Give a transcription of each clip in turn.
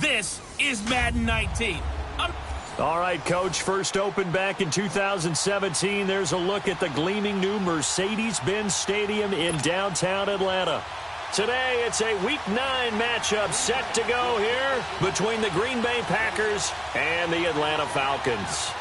This is Madden 19. All right, Coach, first opened back in 2017. There's a look at the gleaming new Mercedes-Benz Stadium in downtown Atlanta. Today, it's a Week 9 matchup set to go here between the Green Bay Packers and the Atlanta Falcons.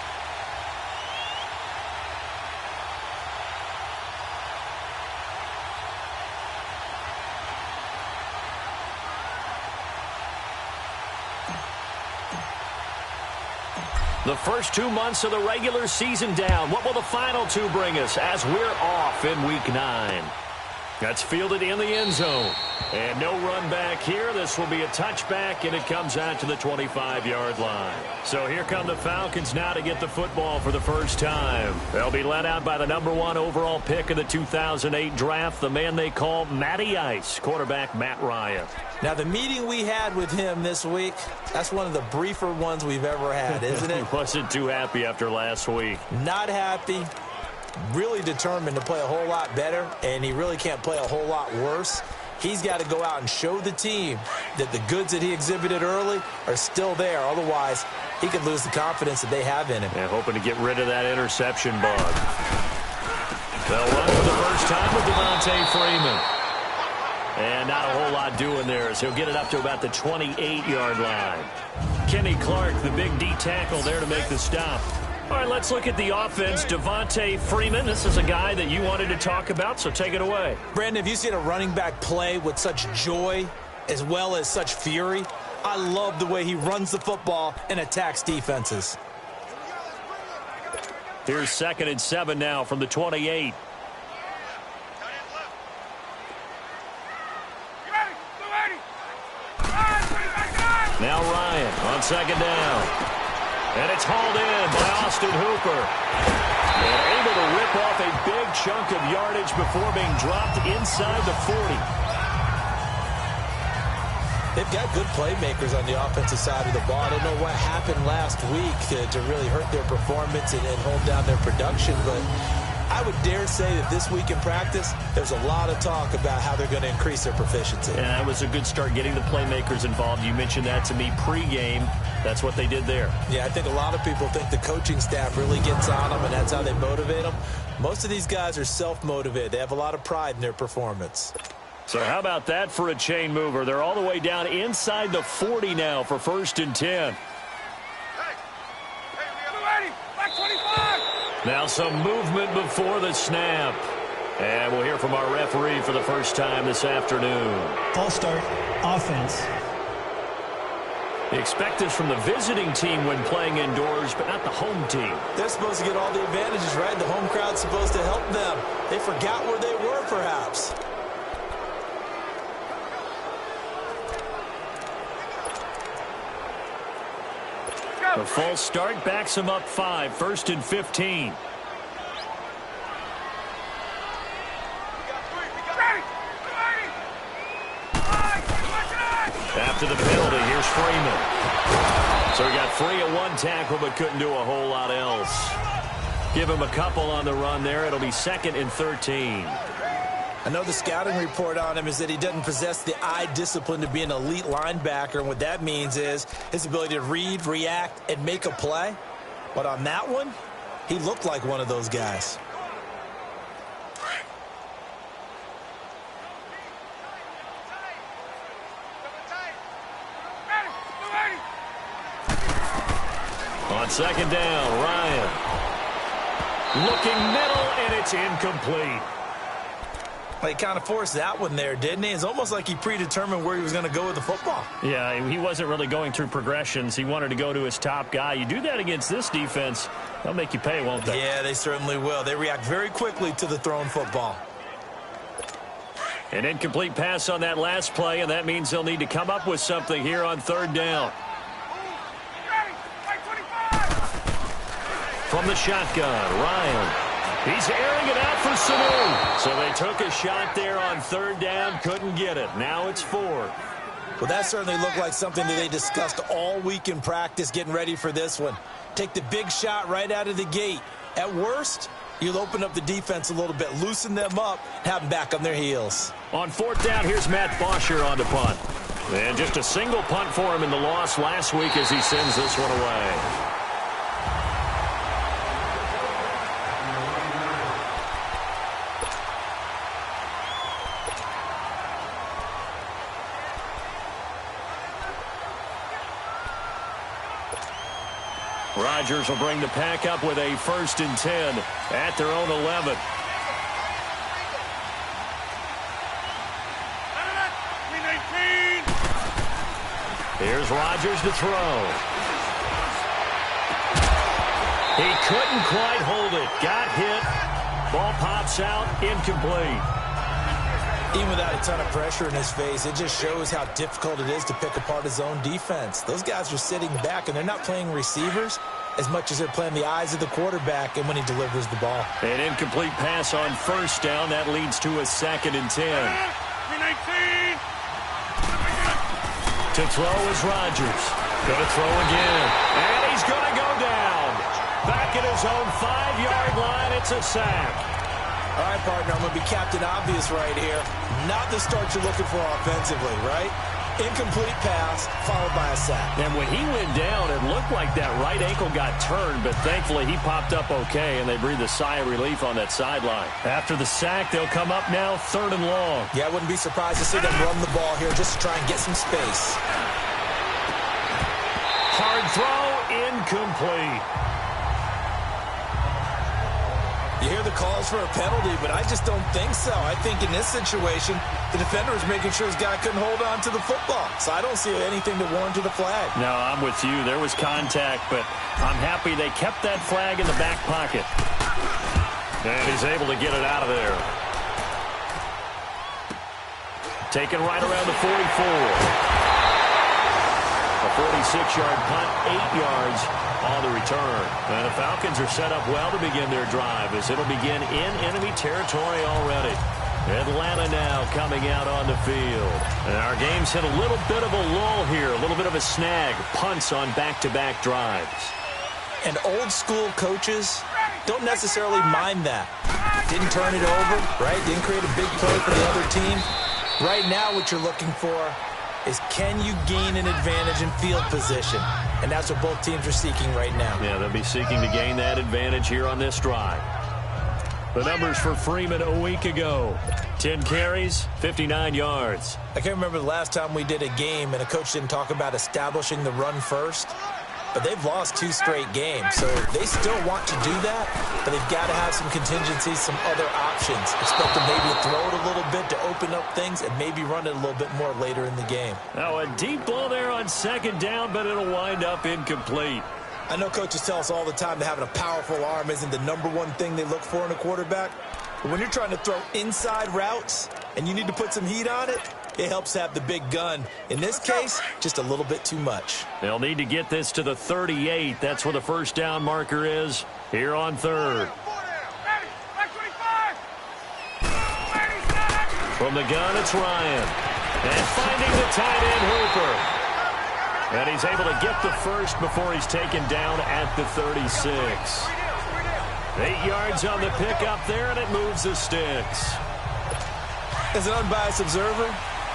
The first 2 months of the regular season down. What will the final two bring us as we're off in Week 9? That's fielded in the end zone. And no run back here. This will be a touchback, and it comes out to the 25-yard line. So here come the Falcons now to get the football for the first time. They'll be led out by the #1 overall pick of the 2008 draft, the man they call Matty Ice, quarterback Matt Ryan. Now, the meeting we had with him this week, that's one of the briefer ones we've ever had, isn't it? He wasn't too happy after last week. Not happy. Really determined to play a whole lot better, and he really can't play a whole lot worse. He's got to go out and show the team that the goods that he exhibited early are still there. Otherwise, he could lose the confidence that they have in him. Yeah, hoping to get rid of that interception bug. They'll run for the first time with Devontae Freeman. And not a whole lot doing there as he'll get it up to about the 28-yard line. Kenny Clark, the big D tackle there to make the stop. All right, let's look at the offense. Devontae Freeman, this is a guy that you wanted to talk about, so take it away. Brandon, have you seen a running back play with such joy as well as such fury? I love the way he runs the football and attacks defenses. Here's 2nd and 7 now from the 28. Now Ryan on 2nd down. And it's hauled in by Austin Hooper. And able to rip off a big chunk of yardage before being dropped inside the 40. They've got good playmakers on the offensive side of the ball. I don't know what happened last week to really hurt their performance and hold down their production, but I would dare say that this week in practice, there's a lot of talk about how they're going to increase their proficiency. And that was a good start getting the playmakers involved. You mentioned that to me pregame. That's what they did there. Yeah, I think a lot of people think the coaching staff really gets on them, and that's how they motivate them. Most of these guys are self-motivated. They have a lot of pride in their performance. So how about that for a chain mover? They're all the way down inside the 40 now for 1st and 10. Now some movement before the snap. And we'll hear from our referee for the first time this afternoon. False start, offense. They expect this from the visiting team when playing indoors, but not the home team. They're supposed to get all the advantages, right? The home crowd's supposed to help them. They forgot where they were, perhaps. The false start backs him up 5, 1st and 15. After the penalty, here's Freeman. So he got free of one tackle but couldn't do a whole lot else. Give him a couple on the run there. It'll be 2nd and 13. I know the scouting report on him is that he doesn't possess the eye discipline to be an elite linebacker, and what that means is his ability to read, react, and make a play. But on that one, he looked like one of those guys. On 2nd down, Ryan. Looking middle, and it's incomplete. Well, he kind of forced that one there, didn't he? It's almost like he predetermined where he was going to go with the football. Yeah, he wasn't really going through progressions. He wanted to go to his top guy. You do that against this defense, they'll make you pay, won't they? Yeah, they certainly will. They react very quickly to the thrown football. An incomplete pass on that last play, and that means they'll need to come up with something here on 3rd down. From the shotgun, Ryan. He's airing it out for Sanu. So they took a shot there on 3rd down, couldn't get it. Now it's 4th. Well, that certainly looked like something that they discussed all week in practice getting ready for this one. Take the big shot right out of the gate. At worst, you'll open up the defense a little bit, loosen them up, have them back on their heels. On 4th down, here's Matt Bosher on the punt. And just a single punt for him in the loss last week as he sends this one away. Rodgers will bring the pack up with a 1st and 10 at their own 11. Here's Rodgers to throw. He couldn't quite hold it. Got hit. Ball pops out. Incomplete. Even without a ton of pressure in his face, it just shows how difficult it is to pick apart his own defense. Those guys are sitting back, and they're not playing receivers as much as they're playing the eyes of the quarterback and when he delivers the ball. An incomplete pass on 1st down. That leads to a 2nd and 10. To throw is Rodgers. Going to throw again. And he's going to go down. Back at his own 5-yard line. It's a sack. All right, partner, I'm going to be Captain Obvious right here. Not the start you're looking for offensively, right? Incomplete pass, followed by a sack. And when he went down, it looked like that right ankle got turned, but thankfully he popped up okay, and they breathed a sigh of relief on that sideline. After the sack, they'll come up now 3rd and long. Yeah, I wouldn't be surprised to see them run the ball here just to try and get some space. Hard throw, incomplete. You hear the calls for a penalty, but I just don't think so. I think in this situation, the defender is making sure his guy couldn't hold on to the football. So I don't see anything to warrant the flag. No, I'm with you. There was contact, but I'm happy they kept that flag in the back pocket. And he's able to get it out of there. Taken right around the 44. A 46-yard punt, 8 yards on the return. And the Falcons are set up well to begin their drive as it'll begin in enemy territory already. Atlanta now coming out on the field. And our game's hit a little bit of a lull here, a little bit of a snag. Punts on back-to-back drives. And old-school coaches don't necessarily mind that. Didn't turn it over, right? Didn't create a big play for the other team. Right now what you're looking for is can you gain an advantage in field position? And that's what both teams are seeking right now. Yeah, they'll be seeking to gain that advantage here on this drive. The numbers for Freeman a week ago. 10 carries, 59 yards. I can't remember the last time we did a game and a coach didn't talk about establishing the run first. But they've lost 2 straight games, so they still want to do that, but they've got to have some contingencies, some other options. Expect them maybe to throw it a little bit to open up things and maybe run it a little bit more later in the game. Now a deep ball there on 2nd down, but it'll wind up incomplete. I know coaches tell us all the time that having a powerful arm isn't the #1 thing they look for in a quarterback. But when you're trying to throw inside routes and you need to put some heat on it, it helps have the big gun. In this case, just a little bit too much. They'll need to get this to the 38. That's where the 1st down marker is here on 3rd. From the gun, it's Ryan. And finding the tight end, Hooper. And he's able to get the first before he's taken down at the 36. 8 yards on the pickup there, and it moves the sticks. As an unbiased observer,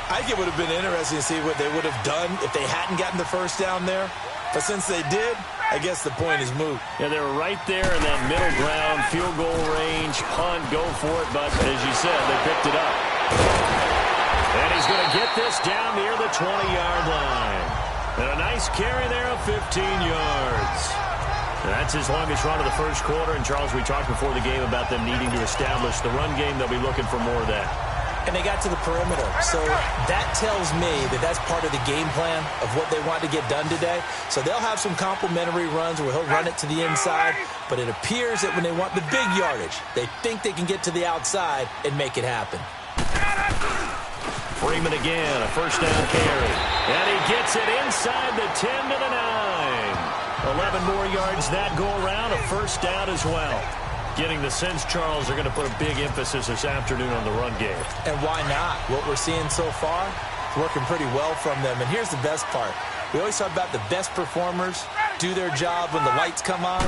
I think it would have been interesting to see what they would have done if they hadn't gotten the 1st down there. But since they did, I guess the point is moot. Yeah, they were right there in that middle ground, field goal range, punt, go for it. But as you said, they picked it up. And he's going to get this down near the 20-yard line. And a nice carry there of 15 yards. That's his longest run of the 1st quarter. And, Charles, we talked before the game about them needing to establish the run game. They'll be looking for more of that. And they got to the perimeter. So that tells me that that's part of the game plan of what they want to get done today. So they'll have some complimentary runs where he'll run it to the inside. But it appears that when they want the big yardage, they think they can get to the outside and make it happen. Freeman again, a 1st down carry. And he gets it inside the 10 to the 9. 11 more yards that go around, a 1st down as well. Getting the sense, Charles, they're going to put a big emphasis this afternoon on the run game. And why not? What we're seeing so far is working pretty well from them. And here's the best part. We always talk about the best performers do their job when the lights come on.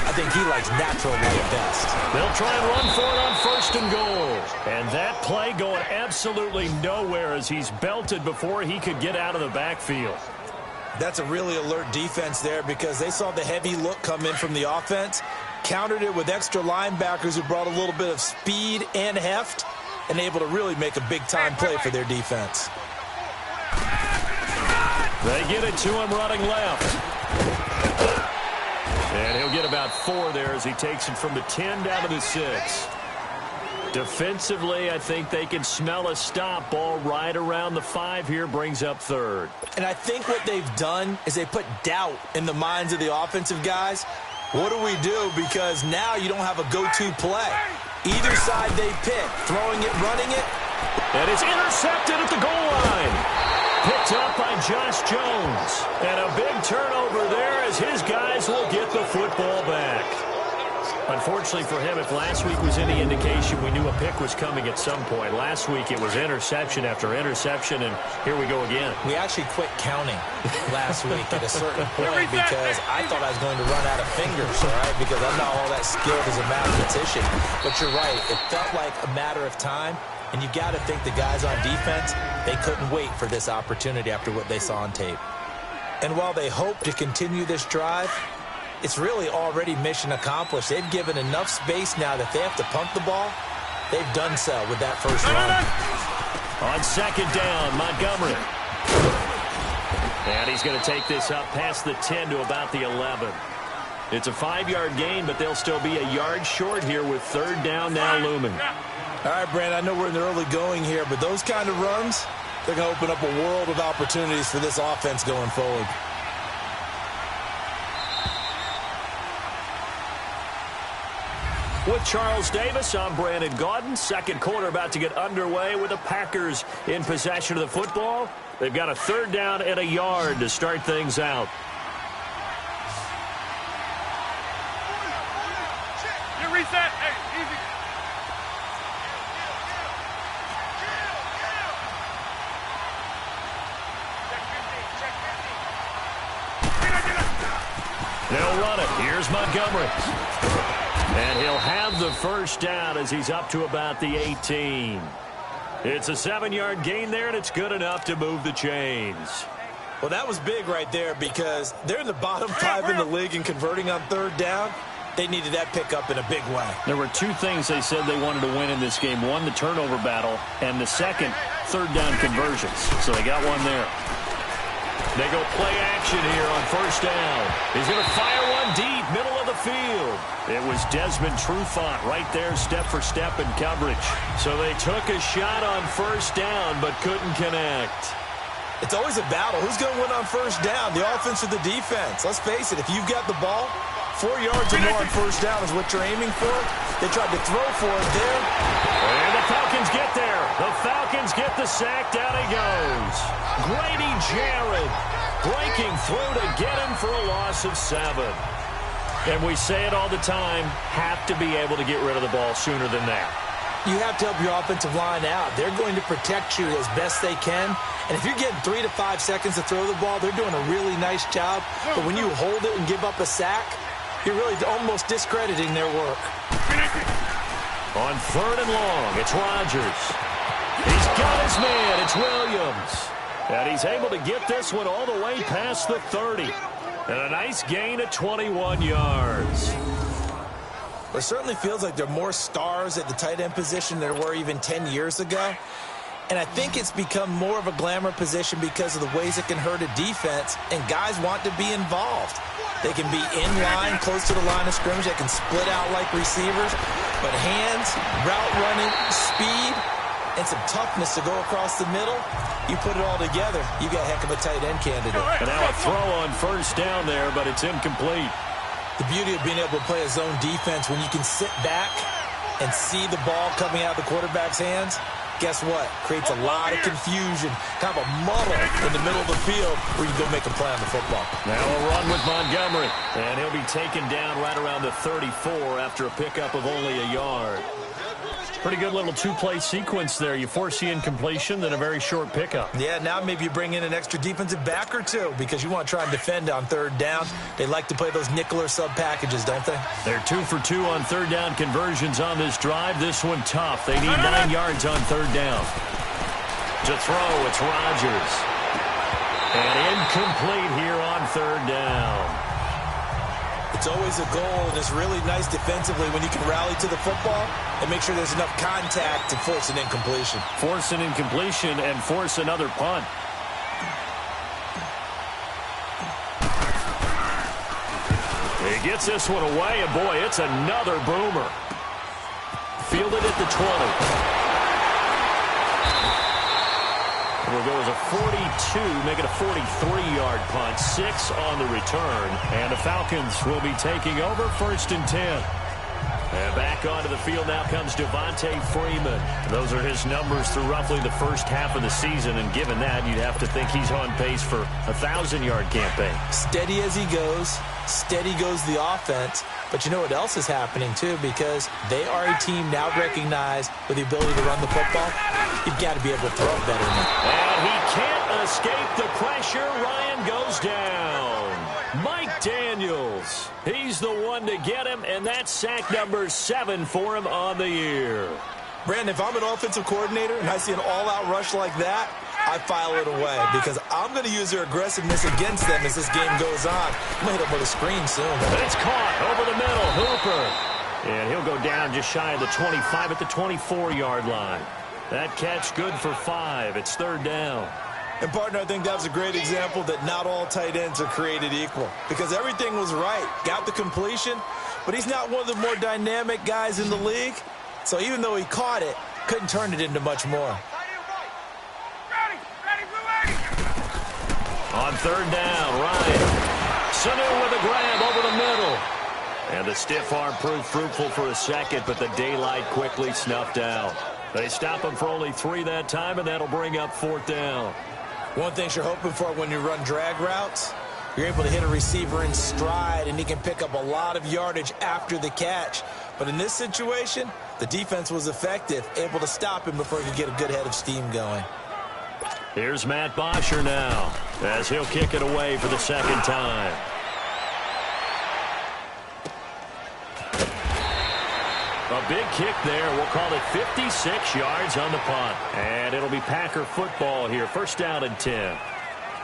I think he likes natural light best. They'll try and run for it on 1st and goal. And that play going absolutely nowhere as he's belted before he could get out of the backfield. That's a really alert defense there because they saw the heavy look come in from the offense, countered it with extra linebackers who brought a little bit of speed and heft, and able to really make a big-time play for their defense. They get it to him running left. And he'll get about 4 there as he takes it from the 10 down to the 6. Defensively, I think they can smell a stop. Ball right around the 5 here, brings up 3rd. And I think what they've done is they put doubt in the minds of the offensive guys. What do we do? Because now you don't have a go-to play. Either side they pick, throwing it, running it. And it's intercepted at the goal line. Picked up by Josh Jones. And a big turnover there as his guys will get the football back. Unfortunately for him, if last week was any indication, we knew a pick was coming at some point. Last week it was interception after interception, and here we go again. We actually quit counting last week at a certain point because I thought I was going to run out of fingers, all right, because I'm not all that skilled as a mathematician. But you're right. It felt like a matter of time. And you got to think the guys on defense, they couldn't wait for this opportunity after what they saw on tape. And while they hope to continue this drive, it's really already mission accomplished. They've given enough space now that they have to punt the ball. They've done so with that first run. On 2nd down, Montgomery. And he's going to take this up past the 10 to about the 11. It's a 5-yard gain, but they'll still be a yard short here with 3rd down now looming. All right, Brandon, I know we're in the early going here, but those kind of runs, they're going to open up a world of opportunities for this offense going forward. With Charles Davis, I'm Brandon Gaudin. 2nd quarter about to get underway with the Packers in possession of the football. They've got a 3rd down and a yard to start things out. Reset. Hey, easy. They'll run it. Here's Montgomery. And he'll have the 1st down as he's up to about the 18. It's a 7-yard gain there, and it's good enough to move the chains. Well, that was big right there because they're in the bottom 5 in the league in converting on 3rd down. They needed that pickup in a big way. There were 2 things they said they wanted to win in this game. One, the turnover battle, and the second, 3rd down conversions. So they got one there. They go play action here on 1st down. He's going to fire one deep, middle of the field. It was Desmond Trufant right there, step for step in coverage. So they took a shot on 1st down, but couldn't connect. It's always a battle. Who's going to win on 1st down, the offense or the defense? Let's face it, if you've got the ball, 4 yards or more on 1st down is what you're aiming for. They tried to throw for it there. And the Falcons get there. The Falcons get the sack. Down he goes. Grady Jarrett breaking through to get him for a loss of 7. And we say it all the time, have to be able to get rid of the ball sooner than that. You have to help your offensive line out. They're going to protect you as best they can. And if you're getting 3 to 5 seconds to throw the ball, they're doing a really nice job. But when you hold it and give up a sack, you're really almost discrediting their work. On 3rd and long, it's Rodgers. He's got his man. It's Williams. And he's able to get this one all the way past the 30. And a nice gain of 21 yards. It certainly feels like there are more stars at the tight end position than there were even 10 years ago. And I think it's become more of a glamour position because of the ways it can hurt a defense, and guys want to be involved. They can be in line, close to the line of scrimmage. They can split out like receivers. But hands, route running, speed, and some toughness to go across the middle, you put it all together, you got a heck of a tight end candidate. And now a throw on 1st down there, but it's incomplete. The beauty of being able to play a zone defense when you can sit back and see the ball coming out of the quarterback's hands, guess what? Creates a lot of confusion, kind of a muddle in the middle of the field where you go make a play on the football. Now a run with Montgomery, and he'll be taken down right around the 34 after a pickup of only a yard. Pretty good little two-play sequence there. You force the incompletion, then a very short pickup. Yeah, now maybe you bring in an extra defensive back or two because you want to try and defend on third down. They like to play those nickel or sub packages, don't they? They're 2 for 2 on third down conversions on this drive. This one tough. They need 9 yards on third down. To throw, it's Rodgers. And incomplete here on third down. It's always a goal, and it's really nice defensively when you can rally to the football and make sure there's enough contact to force an incompletion. Force an incompletion and force another punt. He gets this one away, and boy, it's another boomer. Fielded at the 20. Will go as a 42, make it a 43-yard punt, 6 on the return, and the Falcons will be taking over 1st and 10. And back onto the field now comes Devontae Freeman. Those are his numbers through roughly the first half of the season, and given that, you'd have to think he's on pace for a 1,000-yard campaign. Steady as he goes, steady goes the offense. But you know what else is happening, too, because they are a team now recognized with the ability to run the football. You've got to be able to throw it better than that. And he can't escape the pressure. Ryan goes down. Mike Daniels, he's the one to get him, and that's sack number 7 for him on the year. Brandon, if I'm an offensive coordinator and I see an all-out rush like that, I file it away because I'm going to use their aggressiveness against them as this game goes on. I'm going to hit them with a screen soon. And it's caught over the middle. Hooper. And he'll go down just shy of the 25 at the 24-yard line. That catch good for 5. It's third down. And, partner, I think that was a great example that not all tight ends are created equal because everything was right. Got the completion, but he's not one of the more dynamic guys in the league. So even though he caught it, couldn't turn it into much more. On third down, Ryan. Sanu with a grab over the middle. And the stiff arm proved fruitful for a second, but the daylight quickly snuffed out. They stop him for only 3 that time, and that'll bring up 4th down. One thing you're hoping for when you run drag routes, you're able to hit a receiver in stride, and he can pick up a lot of yardage after the catch. But in this situation, the defense was effective, able to stop him before he could get a good head of steam going. Here's Matt Bosher now, as he'll kick it away for the second time. A big kick there. We'll call it 56 yards on the punt. And it'll be Packer football here. 1st down and 10.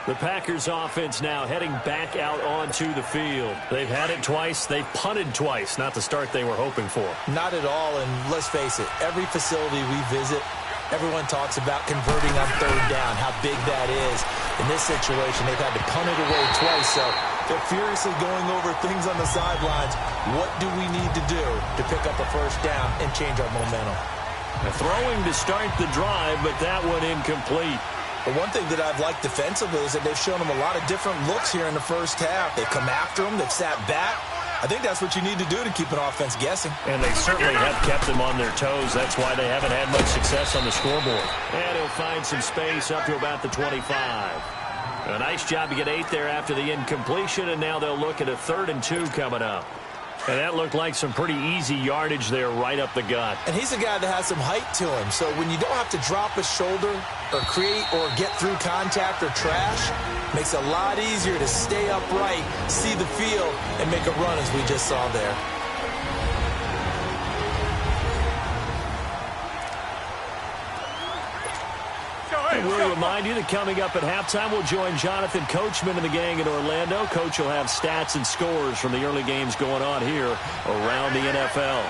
The Packers offense now heading back out onto the field. They've had it twice. They've punted twice. Not the start they were hoping for. Not at all, and let's face it, every facility we visit, everyone talks about converting on third down, how big that is. In this situation, they've had to punt it away twice, so they're furiously going over things on the sidelines. What do we need to do to pick up a 1st down and change our momentum? Throwing to start the drive, but that one incomplete. But one thing that I've liked defensively is that they've shown them a lot of different looks here in the first half. They've come after them. They've sat back. I think that's what you need to do to keep an offense guessing. And they certainly have kept them on their toes. That's why they haven't had much success on the scoreboard. And he'll find some space up to about the 25. A nice job to get 8 there after the incompletion, and now they'll look at a 3rd and 2 coming up. And that looked like some pretty easy yardage there right up the gut. And he's a guy that has some height to him. So when you don't have to drop a shoulder or create or get through contact or trash, makes it a lot easier to stay upright, see the field, and make a run as we just saw there. And we'll remind you that coming up at halftime, we'll join Jonathan Coachman and the gang in Orlando. Coach will have stats and scores from the early games going on here around the NFL.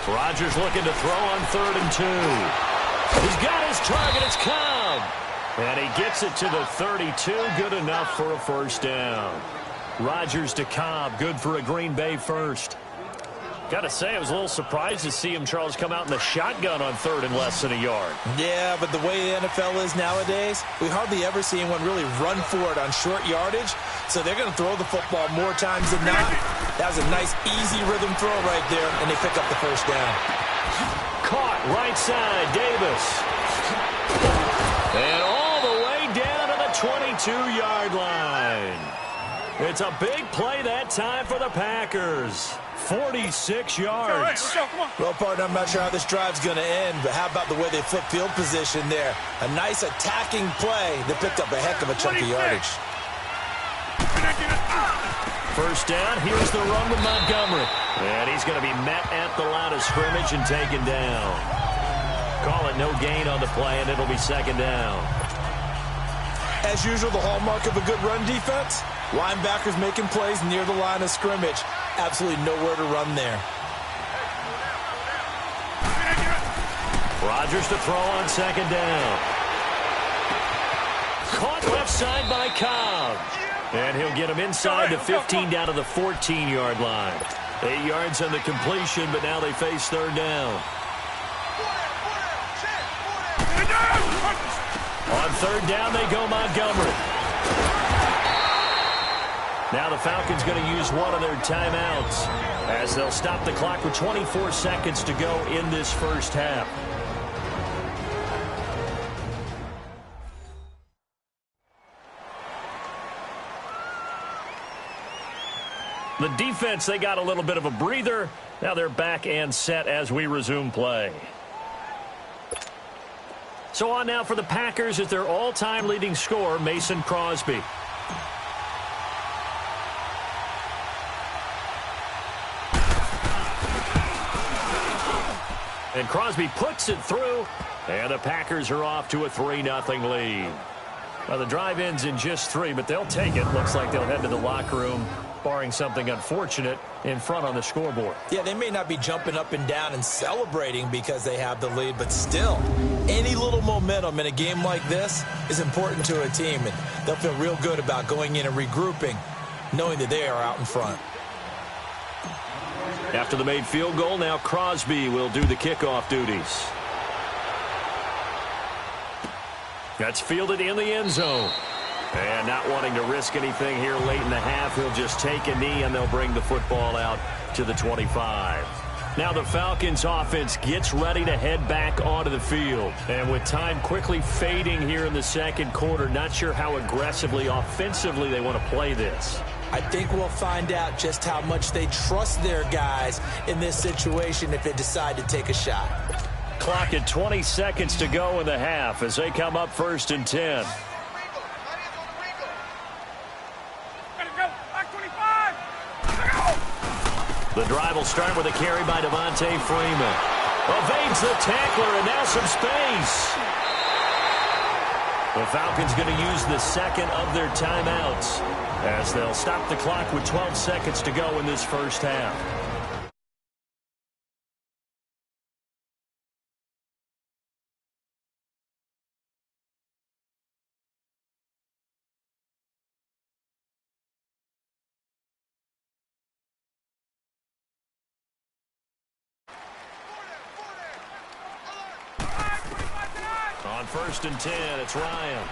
Rodgers looking to throw on 3rd and 2. He's got his target. It's Cobb. And he gets it to the 32. Good enough for a 1st down. Rodgers to Cobb. Good for a Green Bay 1st. Gotta say, I was a little surprised to see him, Charles, come out in the shotgun on 3rd and less than a yard. Yeah, but the way the NFL is nowadays, we hardly ever see anyone really run for it on short yardage. So they're going to throw the football more times than not. That was a nice, easy rhythm throw right there, and they pick up the first down. Caught right side, Davis. And all the way down to the 22-yard line. It's a big play that time for the Packers. 46 yards. Well, partner, I'm not sure how this drive's going to end, but how about the way they flip field position there? A nice attacking play that picked up a heck of a chunk of yardage. First down, here's the run with Montgomery. And he's going to be met at the line of scrimmage and taken down. Call it no gain on the play, and it'll be second down. As usual, the hallmark of a good run defense, linebackers making plays near the line of scrimmage. Absolutely nowhere to run there. Rodgers to throw on second down. Caught left side by Cobb. And he'll get him inside the 15 down to the 14-yard line. 8 yards on the completion, but now they face third down. On third down, they go Montgomery. Now the Falcons going to use one of their timeouts as they'll stop the clock with 24 seconds to go in this first half. The defense, they got a little bit of a breather. Now they're back and set as we resume play. So on now for the Packers is their all-time leading scorer, Mason Crosby. And Crosby puts it through, and the Packers are off to a 3-0 lead. Well, the drive ends in just 3, but they'll take it. Looks like they'll head to the locker room, barring something unfortunate, in front on the scoreboard. Yeah, they may not be jumping up and down and celebrating because they have the lead, but still, any little momentum in a game like this is important to a team, and they'll feel real good about going in and regrouping, knowing that they are out in front. After the made field goal, now Crosby will do the kickoff duties. That's fielded in the end zone. And not wanting to risk anything here late in the half, he'll just take a knee and they'll bring the football out to the 25. Now the Falcons offense gets ready to head back onto the field. And with time quickly fading here in the second quarter, not sure how aggressively, offensively they want to play this. I think we'll find out just how much they trust their guys in this situation if they decide to take a shot. Clock at 20 seconds to go in the half as they come up 1st and 10. The drive will start with a carry by Devontae Freeman. Evades the tackler, and now some space. The Falcons going to use the second of their timeouts as they'll stop the clock with 12 seconds to go in this first half. On 1st and 10, it's Ryan.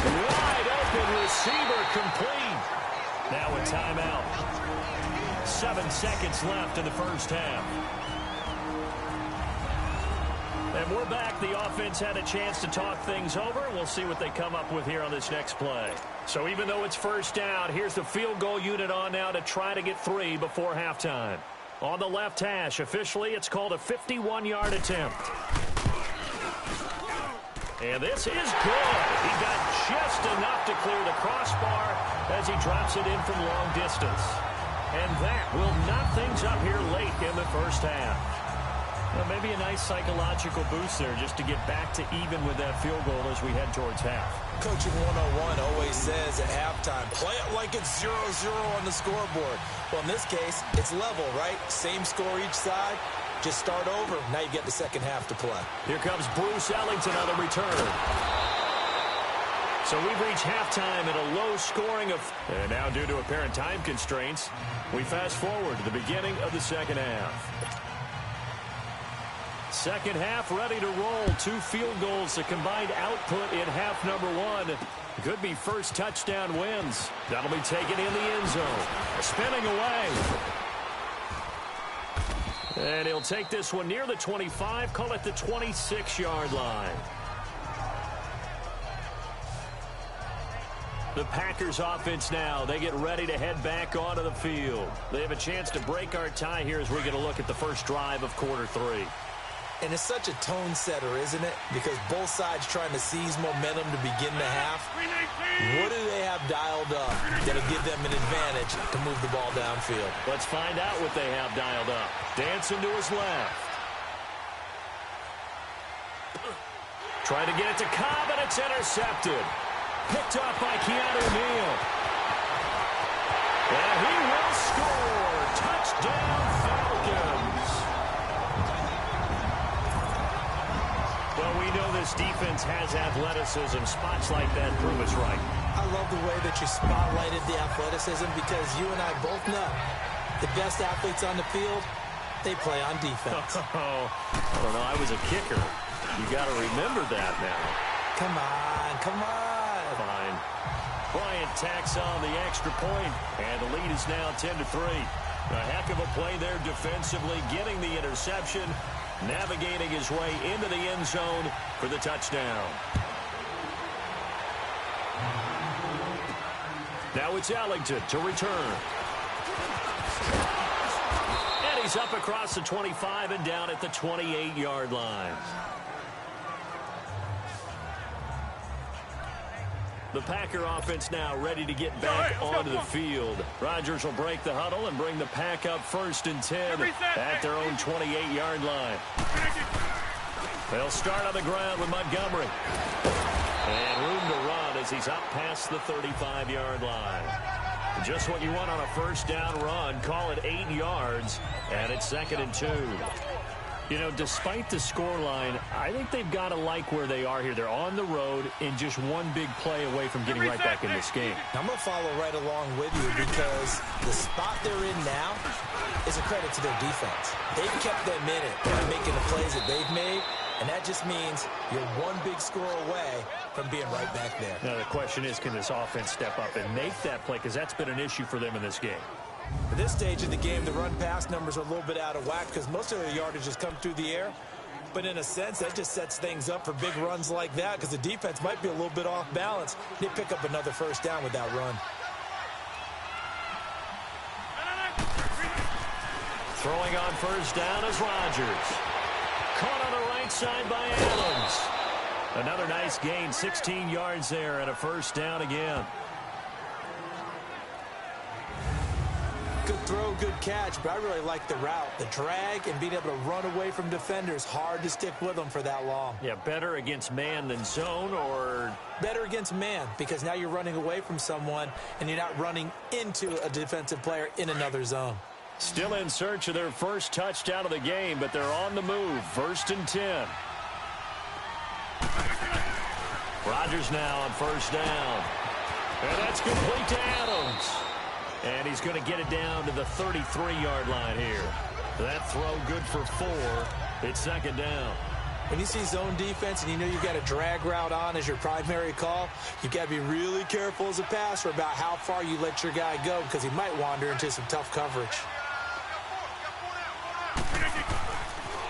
Wide open receiver complete. Now a timeout. 7 seconds left in the first half. And we're back. The offense had a chance to talk things over. We'll see what they come up with here on this next play. So even though it's first down, here's the field goal unit on now to try to get 3 before halftime. On the left hash, officially, it's called a 51-yard attempt. And this is good. He got just enough to clear the crossbar as he drops it in from long distance. And that will knot things up here late in the first half. Well, maybe a nice psychological boost there just to get back to even with that field goal as we head towards half. Coaching 101 always says at halftime, play it like it's 0-0 on the scoreboard. Well, in this case, it's level, right? Same score each side. Just start over. Now you get the second half to play. Here comes Bruce Ellington on the return. So we've reached halftime at a low scoring of... And now due to apparent time constraints, we fast forward to the beginning of the second half. Second half ready to roll. 2 field goals, the combined output in half number 1. Could be first touchdown wins. That'll be taken in the end zone. Spinning away. And he'll take this one near the 25, call it the 26-yard line. The Packers offense now, they get ready to head back onto the field. They have a chance to break our tie here as we're going to look at the first drive of quarter 3. And it's such a tone setter, isn't it? Because both sides trying to seize momentum to begin the half. What do they have dialed up that'll give them an advantage to move the ball downfield? Let's find out what they have dialed up. Dancing to his left. Trying to get it to Cobb, and it's intercepted. Picked up by Keanu Neal. And he will score. Touchdown, Falcons. Well, we know this defense has athleticism. Spots like that prove us right. I love the way that you spotlighted the athleticism because you and I both know the best athletes on the field, they play on defense. Oh, I don't know. I was a kicker. You got to remember that now. Come on, come on. Fine. Bryant tacks on the extra point, and the lead is now 10-3. A heck of a play there defensively, getting the interception, navigating his way into the end zone for the touchdown. Now it's Ellington to return. And he's up across the 25 and down at the 28-yard line. The Packer offense now ready to get back onto the field. Rodgers will break the huddle and bring the Pack up 1st and 10 at their own 28-yard line. They'll start on the ground with Montgomery. And room to run as he's up past the 35-yard line. Just what you want on a first down run. Call it 8 yards, and it's 2nd and 2. You know, despite the scoreline, I think they've got to like where they are here. They're on the road and just one big play away from getting right back in this game. I'm going to follow right along with you because the spot they're in now is a credit to their defense. They've kept them in it by making the plays that they've made, and that just means you're one big score away from being right back there. Now, the question is, can this offense step up and make that play? Because that's been an issue for them in this game. At this stage of the game, the run-pass numbers are a little bit out of whack because most of their yardage has come through the air. But in a sense, that just sets things up for big runs like that because the defense might be a little bit off balance. They pick up another first down with that run. Throwing on first down is Rodgers. Caught on the right side by Adams. Another nice gain, 16 yards there, and a first down again. Good throw, good catch, but I really like the route. The drag and being able to run away from defenders, hard to stick with them for that long. Yeah, better against man than zone, or... Better against man, because now you're running away from someone and you're not running into a defensive player in another zone. Still in search of their first touchdown of the game, but they're on the move. 1st and 10. Rodgers now on first down. And that's complete to Adams. And he's going to get it down to the 33-yard line here. That throw good for 4. It's 2nd down. When you see zone defense and you know you've got a drag route on as your primary call, you've got to be really careful as a passer about how far you let your guy go because he might wander into some tough coverage.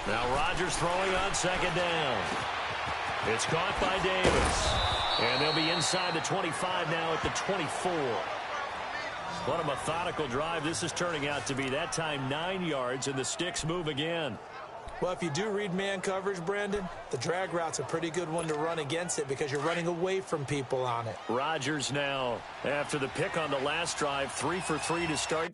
Now Rodgers throwing on 2nd down. It's caught by Davis. And they'll be inside the 25 now at the 24. What a methodical drive this is turning out to be. That time 9 yards, and the sticks move again. Well, if you do read man coverage, Brandon, the drag route's a pretty good one to run against it because you're running away from people on it. Rodgers now, after the pick on the last drive, 3 for 3 to start.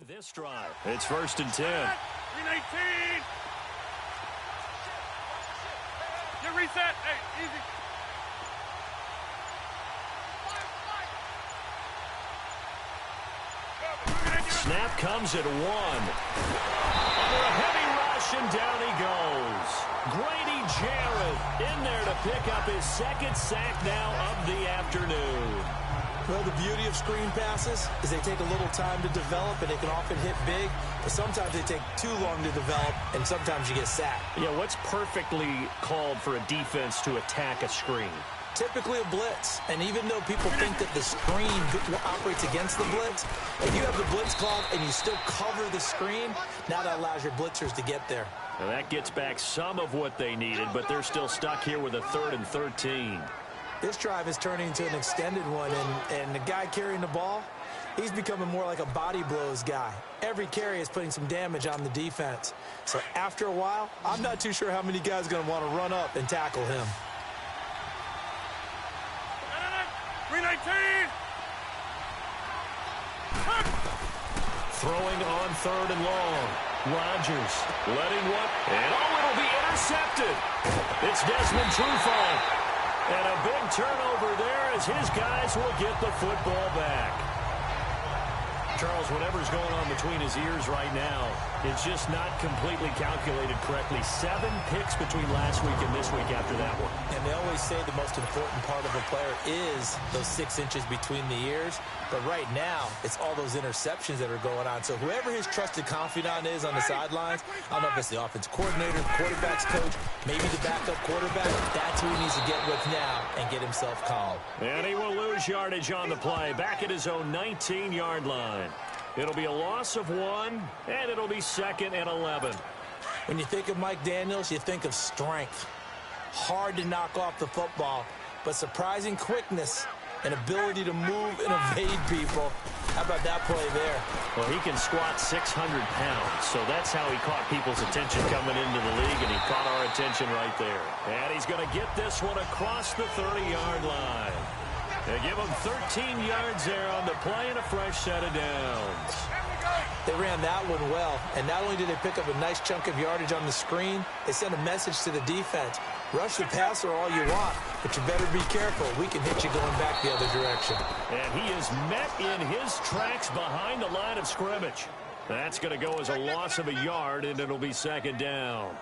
this drive. It's 1st and 10. 319. Get reset. Hey, easy. Snap comes at 1. Under a heavy rush, and down he goes. Grady Jarrett in there to pick up his 2nd sack now of the afternoon. Well, the beauty of screen passes is they take a little time to develop, and they can often hit big, but sometimes they take too long to develop, and sometimes you get sacked. Yeah, what's perfectly called for a defense to attack a screen? Typically a blitz, and even though people think that the screen operates against the blitz, if you have the blitz called and you still cover the screen, now that allows your blitzers to get there. Now that gets back some of what they needed, but they're still stuck here with a 3rd and 13. This drive is turning into an extended one, and the guy carrying the ball, he's becoming more like a body blows guy. Every carry is putting some damage on the defense. So after a while, I'm not too sure how many guys are going to want to run up and tackle him. 319. Throwing on 3rd and long. Rodgers letting one, and it'll be intercepted. It's Desmond Trufant. And a big turnover there as his guys will get the football back. Charles, whatever's going on between his ears right now, it's just not completely calculated correctly. 7 picks between last week and this week after that one. And they always say the most important part of a player is those 6 inches between the ears. But right now, it's all those interceptions that are going on. So whoever his trusted confidant is on the sidelines, I don't know if it's the offense coordinator, the quarterback's coach, maybe the backup quarterback, that's who he needs to get with now and get himself calm. And he will lose yardage on the play, back at his own 19-yard line. It'll be a loss of 1, and it'll be 2nd and 11. When you think of Mike Daniels, you think of strength. Hard to knock off the football, but surprising quickness and ability to move and evade people. How about that play there? Well, he can squat 600 pounds, so that's how he caught people's attention coming into the league, and he caught our attention right there. And he's going to get this one across the 30-yard line. They give him 13 yards there on the play and a fresh set of downs. They ran that one well, and not only did they pick up a nice chunk of yardage on the screen, they sent a message to the defense. Rush the passer all you want, but you better be careful. We can hit you going back the other direction. And he is met in his tracks behind the line of scrimmage. That's going to go as a loss of a yard, and it'll be 2nd down.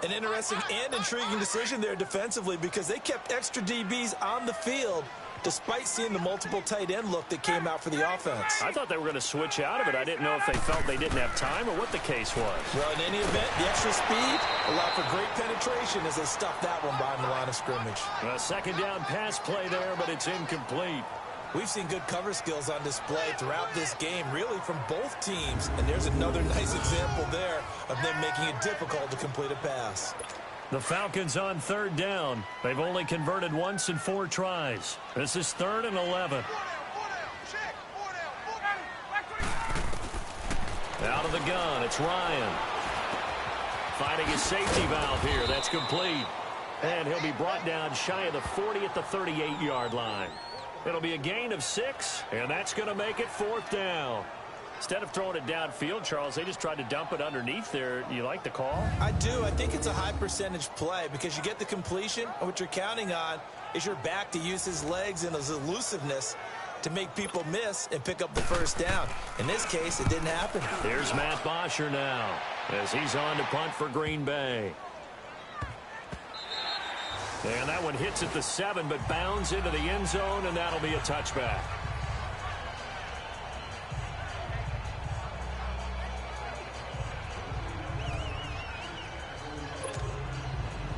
An interesting and intriguing decision there defensively because they kept extra DBs on the field despite seeing the multiple tight end look that came out for the offense. I thought they were going to switch out of it. I didn't know if they felt they didn't have time or what the case was. Well, in any event, the extra speed allowed for great penetration as they stuffed that one behind the line of scrimmage. A 2nd down pass play there, but it's incomplete. We've seen good cover skills on display throughout this game, really from both teams. And there's another nice example there of them making it difficult to complete a pass. The Falcons on 3rd down. They've only converted once in 4 tries. This is 3rd and 11. Out of the gun, it's Ryan. Finding his safety valve here. That's complete. And he'll be brought down shy of the 40 at the 38-yard line. It'll be a gain of 6, and that's going to make it 4th down. Instead of throwing it downfield, Charles, they just tried to dump it underneath there. You like the call? I do. I think it's a high percentage play because you get the completion, and what you're counting on is your back to use his legs and his elusiveness to make people miss and pick up the 1st down. In this case, it didn't happen. Here's Matt Bosher now as he's on to punt for Green Bay. And that one hits at the 7, but bounds into the end zone, and that'll be a touchback.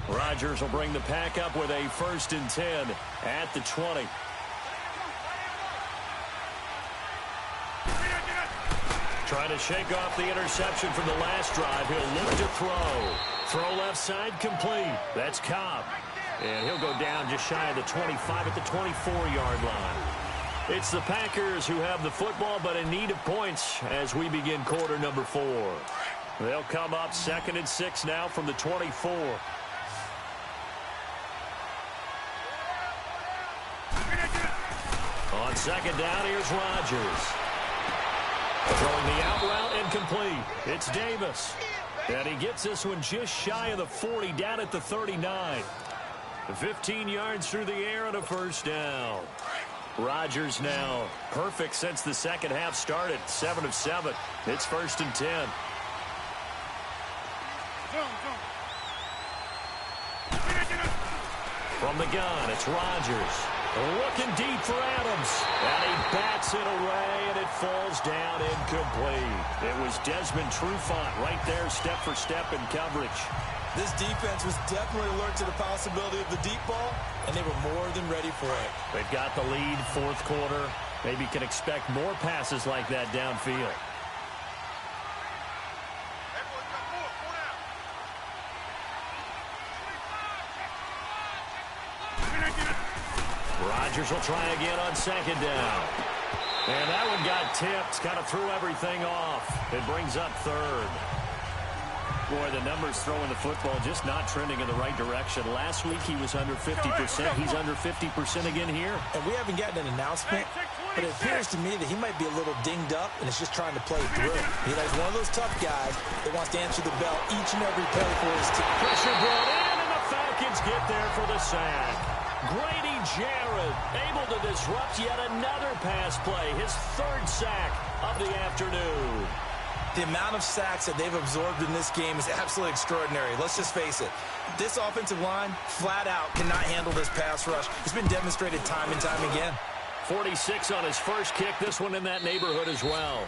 Rodgers will bring the pack up with a 1st and 10 at the 20. Trying to shake off the interception from the last drive. He'll look to throw. Throw left side complete. That's Cobb. And he'll go down just shy of the 25 at the 24-yard line. It's the Packers who have the football, but in need of points as we begin quarter number 4. They'll come up 2nd and 6 now from the 24. On 2nd down, here's Rodgers. Throwing the out route incomplete. It's Davis. And he gets this one just shy of the 40, down at the 39. 15 yards through the air and a first down. Rodgers now perfect since the second half started. 7 of 7. It's 1st and 10. From the gun, it's Rodgers. Looking deep for Adams. And he bats it away, and it falls down incomplete. It was Desmond Trufant right there, step for step in coverage. This defense was definitely alert to the possibility of the deep ball, and they were more than ready for it. They've got the lead, 4th quarter. Maybe can expect more passes like that downfield. Rodgers will try again on 2nd down. And that one got tipped, kind of threw everything off. It brings up 3rd. Boy, the numbers throwing the football just not trending in the right direction. Last week he was under 50%. He's under 50% again here. And we haven't gotten an announcement, but it appears to me that he might be a little dinged up and is just trying to play through. He's like one of those tough guys that wants to answer the bell each and every play for his team. Pressure brought in, and the Falcons get there for the sack. Grady Jarrett able to disrupt yet another pass play. His 3rd sack of the afternoon. The amount of sacks that they've absorbed in this game is absolutely extraordinary. Let's just face it. This offensive line, flat out, cannot handle this pass rush. It's been demonstrated time and time again. 46 on his first kick. This one in that neighborhood as well.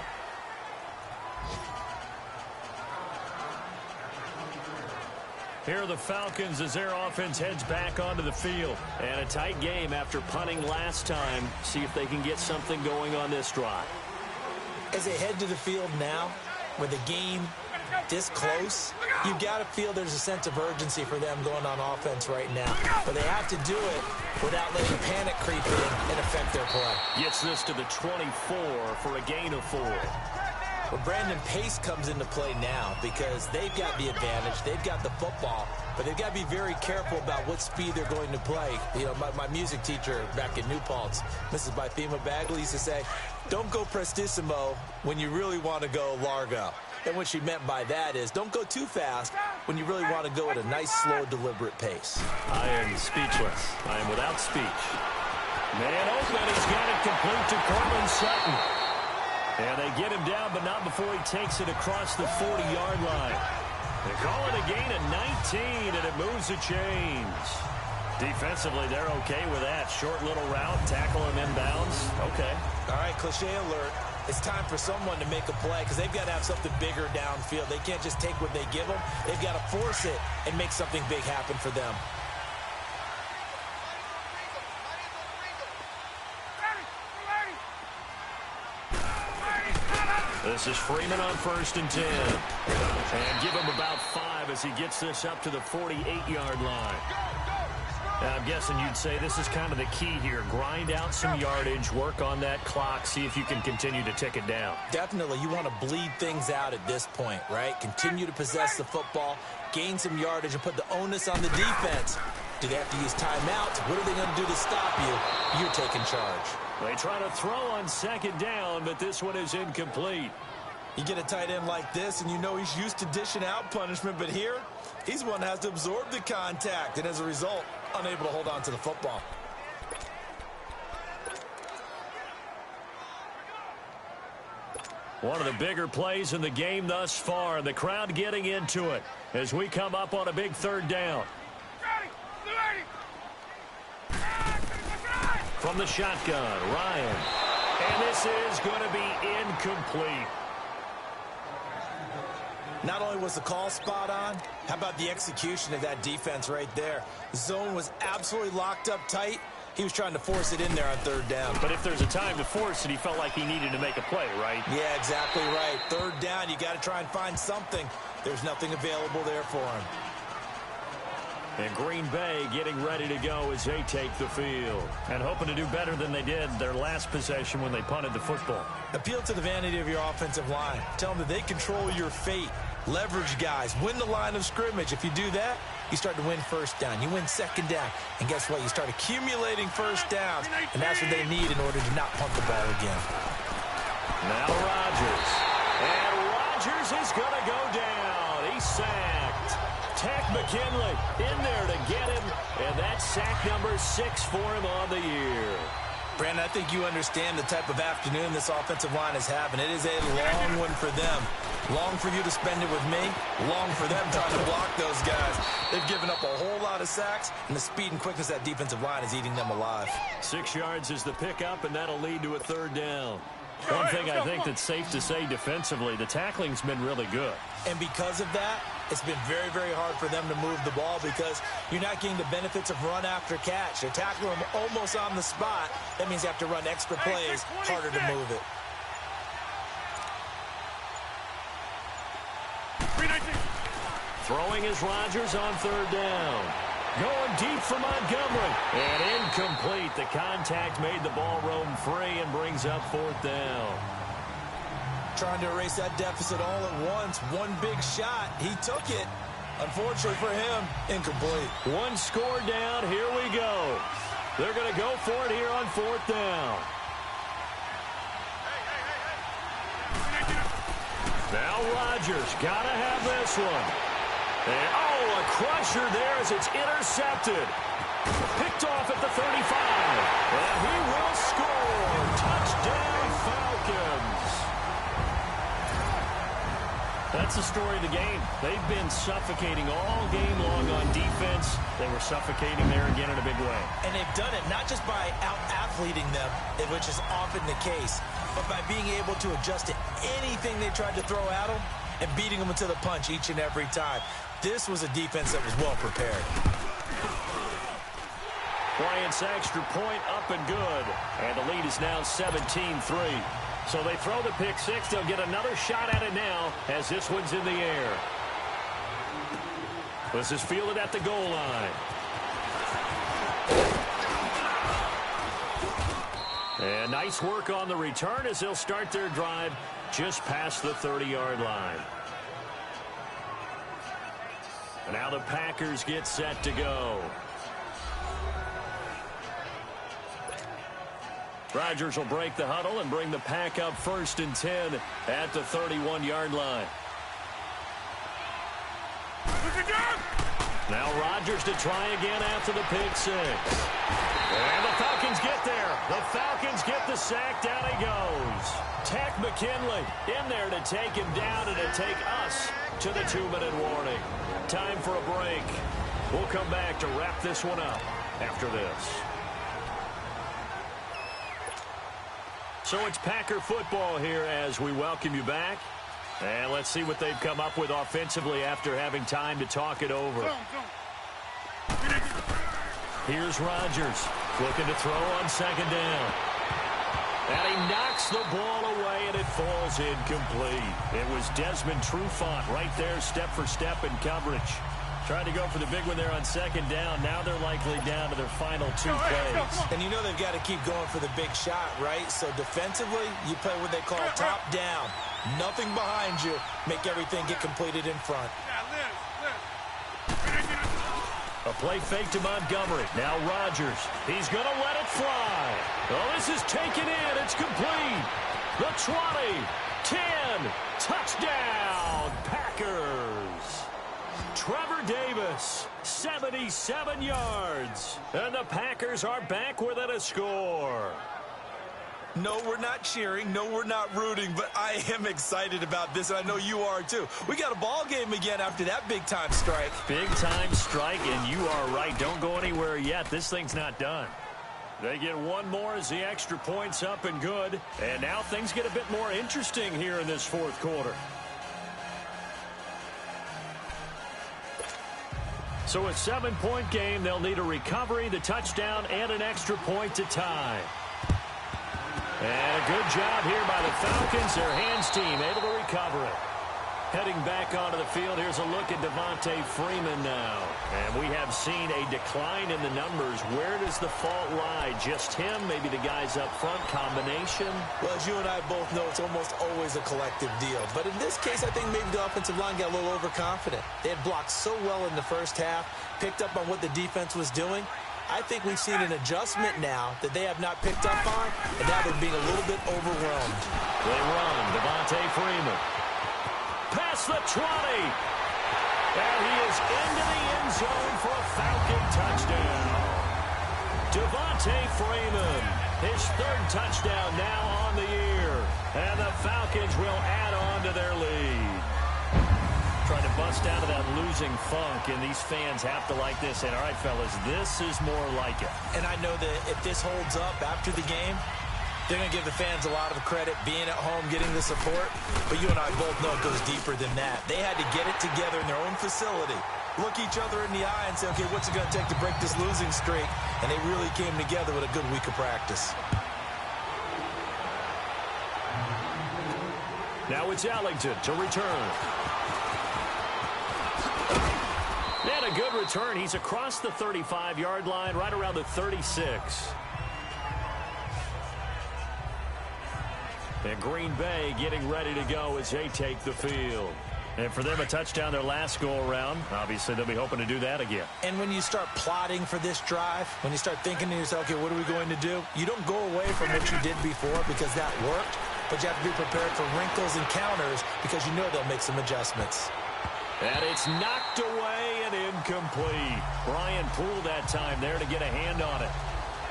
Here are the Falcons as their offense heads back onto the field. And a tight game after punting last time. See if they can get something going on this drive. As they head to the field now, with the game this close, you've got to feel there's a sense of urgency for them going on offense right now. But they have to do it without letting panic creep in and affect their play. Gets this to the 24 for a gain of 4. Well, Brandon Pace comes into play now because they've got the advantage. They've got the football, but they've got to be very careful about what speed they're going to play. You know, my music teacher back in New Paltz, Mrs. Bythema Bagley, used to say, don't go prestissimo when you really want to go largo. And what she meant by that is don't go too fast when you really want to go at a nice, slow, deliberate pace. I am speechless. I am without speech. Man open, he's got it complete to Cortland Sutton. And they get him down, but not before he takes it across the 40-yard line. They call it a gain of 19, and it moves the chains. Defensively, they're okay with that. Short little route, tackle him inbounds. Okay. All right, cliche alert. It's time for someone to make a play because they've got to have something bigger downfield. They can't just take what they give them. They've got to force it and make something big happen for them. This is Freeman on 1st and 10. And give him about 5 as he gets this up to the 48-yard line. Now, I'm guessing you'd say this is kind of the key here. Grind out some yardage, work on that clock, see if you can continue to tick it down. Definitely. You want to bleed things out at this point, right? Continue to possess the football, gain some yardage, and put the onus on the defense. Do they have to use timeouts? What are they going to do to stop you? You're taking charge. They try to throw on 2nd down, but this one is incomplete. You get a tight end like this, and you know he's used to dishing out punishment, but here, he's one that has to absorb the contact, and as a result, unable to hold on to the football. One of the bigger plays in the game thus far, and the crowd getting into it as we come up on a big 3rd down. From the shotgun, Ryan. And this is going to be incomplete. Not only was the call spot on, how about the execution of that defense right there? The zone was absolutely locked up tight. He was trying to force it in there on 3rd down. But if there's a time to force it, he felt like he needed to make a play, right? Yeah, exactly right. 3rd down, you got to try and find something. There's nothing available there for him. And Green Bay getting ready to go as they take the field. And hoping to do better than they did their last possession when they punted the football. Appeal to the vanity of your offensive line. Tell them that they control your fate. Leverage guys. Win the line of scrimmage. If you do that, you start to win 1st down. You win 2nd down. And guess what? You start accumulating 1st downs. And that's what they need in order to not punt the ball again. Now Rodgers. And Rodgers is going to go down. He's sacked. Tech McKinley in there to get him. And that's sack number 6 for him on the year. Brandon, I think you understand the type of afternoon this offensive line is having. It is a long one for them. Long for you to spend it with me. Long for them trying to block those guys. They've given up a whole lot of sacks, and the speed and quickness of that defensive line is eating them alive. 6 yards is the pickup, and that'll lead to a 3rd down. One thing I think that's safe to say defensively, the tackling's been really good. And because of that, it's been very, very hard for them to move the ball because you're not getting the benefits of run after catch. They're tackling them almost on the spot. That means you have to run extra plays, harder to move it. Throwing is Rodgers on 3rd down. Going deep for Montgomery. And incomplete. The contact made the ball roam free and brings up 4th down. Trying to erase that deficit all at once. One big shot. He took it. Unfortunately for him, incomplete. 1 score down. Here we go. They're going to go for it here on 4th down. Now Rodgers got to have this one. And, a crusher there as it's intercepted. Picked off at the 35. And he will score. Touchdown, Falcons. That's the story of the game. They've been suffocating all game long on defense. They were suffocating there again in a big way. And they've done it not just by out-athleting them, which is often the case, but by being able to adjust to anything they tried to throw at them and beating them to the punch each and every time. This was a defense that was well prepared. Bryant's extra point up and good. And the lead is now 17-3. So they throw the pick 6. They'll get another shot at it now as this one's in the air. This is fielded at the goal line. And nice work on the return as they'll start their drive just past the 30-yard line. And now the Packers get set to go. Rodgers will break the huddle and bring the pack up 1st and 10 at the 31-yard line. Now Rodgers to try again after the pick 6. And the Falcons get there. The Falcons get the sack. Down he goes. Tech McKinley in there to take him down and to take us to the 2-minute warning. Time for a break. We'll come back to wrap this one up after this. So it's Packer football here as we welcome you back. And let's see what they've come up with offensively after having time to talk it over. Here's Rodgers looking to throw on 2nd down. And he knocks the ball away, and it falls incomplete. It was Desmond Trufant right there, step for step in coverage. Trying to go for the big one there on 2nd down. Now they're likely down to their final 2 plays. And you know they've got to keep going for the big shot, right? So defensively, you play what they call top down. Nothing behind you. Make everything get completed in front. A play fake to Montgomery. Now Rodgers. He's going to let it fly. Oh, this is taken in. It's complete. The 20, 10, touchdown, Packers. Trevor Davis, 77 yards. And the Packers are back within a score. No, we're not cheering. No, we're not rooting, but I am excited about this, and I know you are too. We got a ball game again after that big-time strike. Big-time strike, and you are right. Don't go anywhere yet. This thing's not done. They get one more as the extra point's up and good. And now things get a bit more interesting here in this 4th quarter. So a 7-point game, they'll need a recovery, the touchdown, and an extra point to tie. And a good job here by the Falcons. Their hands team able to recover it. Heading back onto the field, here's a look at Devontae Freeman now. And we have seen a decline in the numbers. Where does the fault lie? Just him? Maybe the guys up front? Combination? Well, as you and I both know, it's almost always a collective deal. But in this case, I think maybe the offensive line got a little overconfident. They had blocked so well in the first half, picked up on what the defense was doing. I think we've seen an adjustment now that they have not picked up on, and now they're being a little bit overwhelmed. They run. Devontae Freeman. Past the 20. And he is into the end zone for a Falcon touchdown. Devontae Freeman, his third touchdown now on the year. And the Falcons will add on to their lead. Trying to bust out of that losing funk, and these fans have to like this. And all right, fellas, this is more like it. And I know that if this holds up after the game, they're going to give the fans a lot of credit, being at home, getting the support. But you and I both know it goes deeper than that. They had to get it together in their own facility, look each other in the eye and say, okay, what's it going to take to break this losing streak? And they really came together with a good week of practice. Now it's Ellington to return. And a good return. He's across the 35-yard line, right around the 36. And Green Bay getting ready to go as they take the field. And for them, a touchdown their last go-around. Obviously, they'll be hoping to do that again. And when you start plotting for this drive, when you start thinking to yourself, okay, what are we going to do? You don't go away from what you did before because that worked, but you have to be prepared for wrinkles and counters because you know they'll make some adjustments. And it's knocked away and incomplete. Brian Poole that time there to get a hand on it.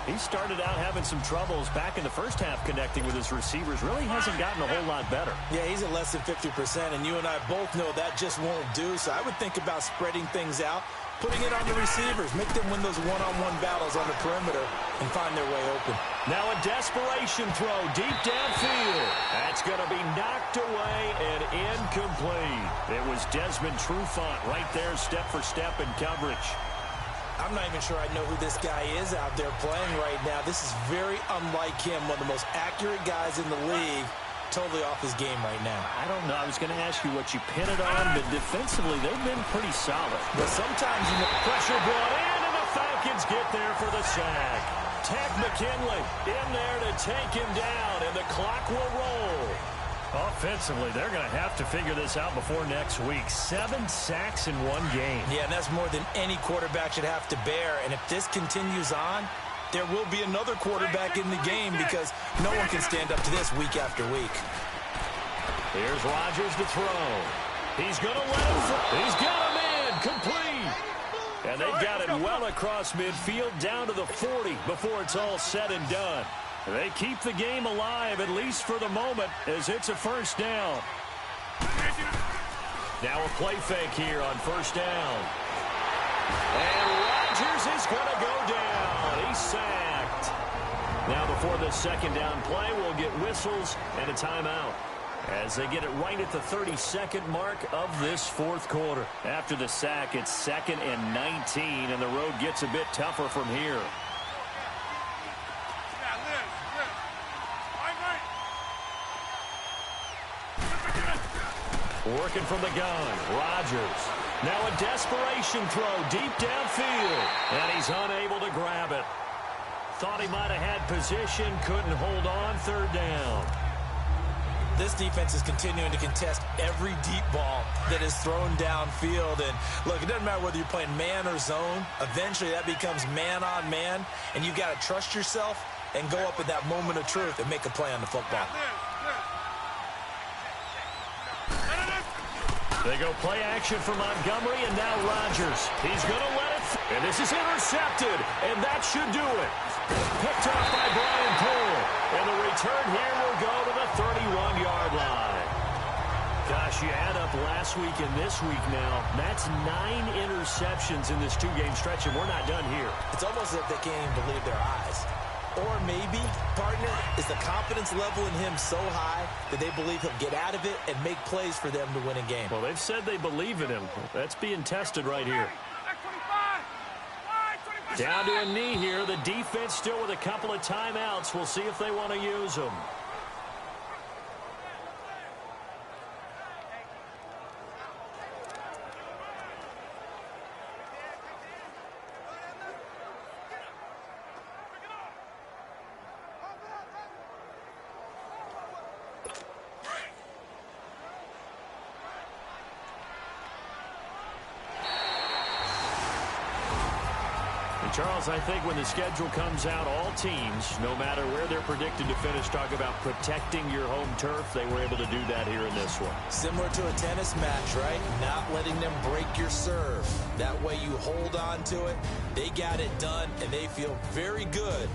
He started out having some troubles back in the first half connecting with his receivers. Really hasn't gotten a whole lot better. Yeah, he's at less than 50%, and you and I both know that just won't do. So I would think about spreading things out, putting it on the receivers, make them win those one-on-one battles on the perimeter and find their way open. Now a desperation throw deep downfield. That's going to be knocked away and incomplete. It was Desmond Trufant right there, step for step in coverage. I'm not even sure I know who this guy is out there playing right now. This is very unlike him, one of the most accurate guys in the league. Totally off his game right now. I don't know. I was going to ask you what you pin it on, but defensively they've been pretty solid. But sometimes you know, pressure brought in, and the Falcons get there for the sack. Tech McKinley in there to take him down, and the clock will roll. Offensively, they're going to have to figure this out before next week. 7 sacks in one game. Yeah, and that's more than any quarterback should have to bear. And if this continues on, there will be another quarterback in the game because no one can stand up to this week after week. Here's Rodgers to throw. He's going to let him throw. He's got him in. Complete. And they've got it well across midfield down to the 40 before it's all said and done. They keep the game alive, at least for the moment, as it's a first down. Now a play fake here on first down. And Rodgers is going to go down. He's sacked. Now before the second down play, we'll get whistles and a timeout as they get it right at the 32nd mark of this fourth quarter. After the sack, it's 2nd and 19, and the road gets a bit tougher from here. Working from the gun, Rodgers. Now a desperation throw deep downfield, and he's unable to grab it. Thought he might have had position, couldn't hold on, third down. This defense is continuing to contest every deep ball that is thrown downfield. And look, it doesn't matter whether you're playing man or zone. Eventually that becomes man on man, and you've got to trust yourself and go up at that moment of truth and make a play on the football. They go play action for Montgomery, and now Rodgers. He's going to let it. And this is intercepted, and that should do it. Picked up by Brian Poole. And the return here will go to the 31-yard line. Gosh, you add up last week and this week now. That's 9 interceptions in this two-game stretch, and we're not done here. It's almost as if they can't even believe their eyes. Or maybe, partner, is the confidence level in him so high that they believe he'll get out of it and make plays for them to win a game. Well, they've said they believe in him. That's being tested right here. Down to a knee here. The defense still with a couple of timeouts. We'll see if they want to use them. And Charles, I think when the schedule comes out, all teams, no matter where they're predicted to finish, talk about protecting your home turf. They were able to do that here in this one. Similar to a tennis match, right? Not letting them break your serve. That way you hold on to it. They got it done, and they feel very good